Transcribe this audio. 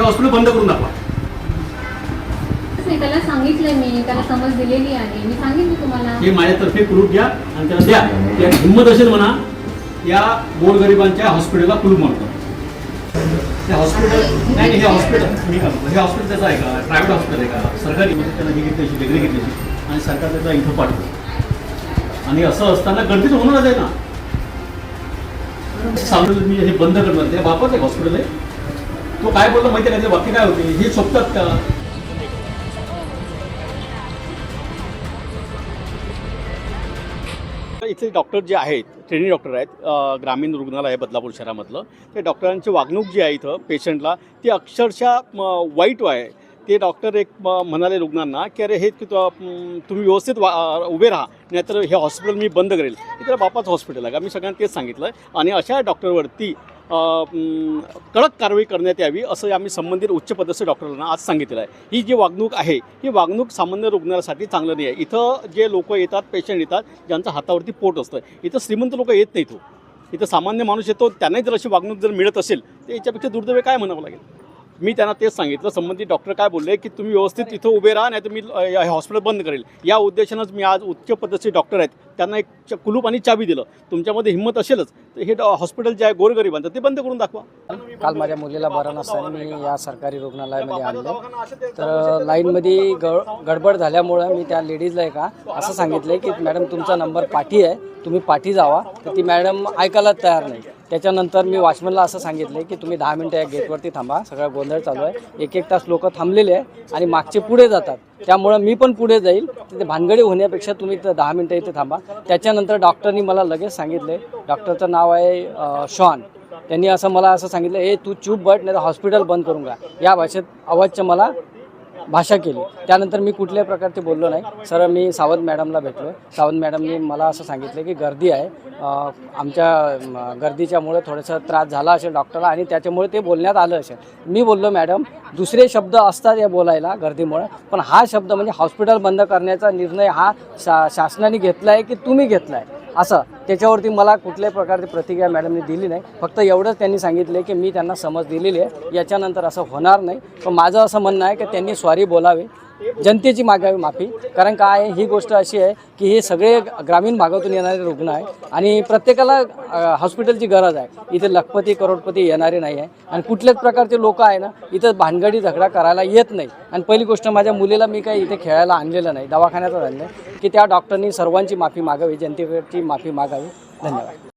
Hospital बंद करून दाखवा. नाही, त्याला सांगितलंय मी, त्याला समज दिलेली आहे. मी सांगितलं तुम्हाला. हे माझ्यातर्फे कुलूप द्या आणि त्याला द्या. त्या हिंमत असेल म्हणा या गोरगरिबांच्या हॉस्पिटलला कुलूप मारतो. हे हॉस्पिटल नाही, हे हॉस्पिटल मी का हे हॉस्पिटल त्याचं आहे का, प्रायव्हेट हॉस्पिटल आहे का, सरकारी म्हणजे त्याला ही घेतली डिग्री घेतली आणि सरकार त्याचा इथं पाठवतो. आणि असं असताना गर्दीच होणारच आहे ना. सांगितलं मी हे बंद करणार. त्या बापाच आहे हॉस्पिटल आहे. तो काय बोलला माहिती आहे का, ते वाक्य काय होते हे सोपतात का. इथले डॉक्टर जे आहेत, ट्रेनिंग डॉक्टर आहेत, ग्रामीण रुग्णालय बदलापूर शहरामधलं, ते डॉक्टरांची वागणूक जी आहे इथं पेशंटला ती अक्षरशः वाईट आहे. ते डॉक्टर एक म्हणाले रुग्णांना की अरे हे तुम्ही व्यवस्थित उभे राहा, नाहीतर हे हॉस्पिटल मी बंद करेल. हे त्याला बापाचं हॉस्पिटल आहे का, मी सगळ्यांना तेच सांगितलं आहे. आणि अशा डॉक्टरवरती कडक कारवाई करण्यात यावी असं आम्ही संबंधित उच्चपदस्थ डॉक्टरांना आज सांगितलेलं आहे. ही जी वागणूक आहे ही वागणूक सामान्य रुग्णासाठी चांगलं नाही आहे. इथं जे लोक येतात, पेशंट येतात, ज्यांचं हातावरती पोट असतं, इथं श्रीमंत लोक येत नाहीत. इथं सामान्य माणूस येतो, त्यांनाही जर अशी वागणूक जर मिळत असेल तर याच्यापेक्षा दुर्दैव काय म्हणावं लागेल. मी त्यांना तेच सांगितलं. संबंधित डॉक्टर काय बोलले की तुम्ही व्यवस्थित इथं उभे राहा, नाही तर मी हे हॉस्पिटल बंद करेल. या उद्देशानंच मी आज उच्च पदस्थ डॉक्टर आहेत त्यांना एक कुलूप आणि चावी दिलं. तुमच्यामध्ये हिंमत असेलच तर हे हॉस्पिटल जे आहे गोरगरिबांचं ते बंद करून दाखवा. काल माझ्या मुलीला बरं नसताना मी या सरकारी रुग्णालयामध्ये आणलं. तर लाईनमध्ये गडबड झाल्यामुळं मी त्या लेडीजला का असं सांगितलं की मॅडम तुमचा नंबर पाठी आहे, तुम्ही पाठी जावा. तर ती मॅडम ऐकायला तयार नाही. त्याच्यानंतर मी वॉचमनला असं सांगितलं की तुम्ही 10 मिनटं या गेटवरती थांबा, सगळा गोंधळ चालू आहे. एक तास लोक थांबलेले आहे आणि मागचे पुढे जातात, त्यामुळं मी पण पुढे जाईल. तिथे भानगडी होण्यापेक्षा तुम्ही 10 मिनटं इथे थांबा. त्याच्यानंतर डॉक्टरनी मला लगेच सांगितले, डॉक्टरचं नाव आहे शॉन. त्यांनी असं मला असं सांगितलं, ए तू चूप बट नाही तर हॉस्पिटल बंद करून का, या भाषेत अवाच्य मला भाषा केली. त्यानंतर मी कुठल्याही प्रकारचे बोललो नाही. सरळ मी सावंत मॅडमला भेटलो. सावंत मॅडमनी मला असं सांगितलं की गर्दी आहे, आमच्या गर्दीच्यामुळे थोडंसं त्रास झाला असेल डॉक्टरला आणि त्याच्यामुळे ते बोलण्यात आलं असेल. मी बोललो मॅडम दुसरे शब्द असतात या बोलायला गर्दीमुळे, पण हा शब्द म्हणजे हॉस्पिटल बंद करण्याचा निर्णय हा शासनाने घेतला आहे की तुम्ही घेतला आहे असं. त्याच्यावरती मला कुठल्याही प्रकारची प्रतिक्रिया मॅडमने दिली नाही. फक्त एवढंच त्यांनी सांगितले की मी त्यांना समज दिलेली आहे, याच्यानंतर असं होणार नाही. पण माझं असं म्हणणं आहे की त्यांनी सॉरी बोलावे, जनतेची मागावी माफी. कारण काय ही गोष्ट अशी आहे की हे सगळे ग्रामीण भागातून येणारे रुग्ण आहे आणि प्रत्येकाला हॉस्पिटलची गरज आहे. इथे लखपती करोडपती येणारे नाही आहे आणि कुठल्याच प्रकारचे लोक आहे ना इथं भानगडी झगडा करायला येत नाही. आणि पहिली गोष्ट माझ्या मुलीला मी काही इथे खेळायला आणलेलं नाही, दवाखान्यातच आणलं की त्या डॉक्टरनी सर्वांची माफी मागावी, जनतेची माफी मागावी. धन्यवाद.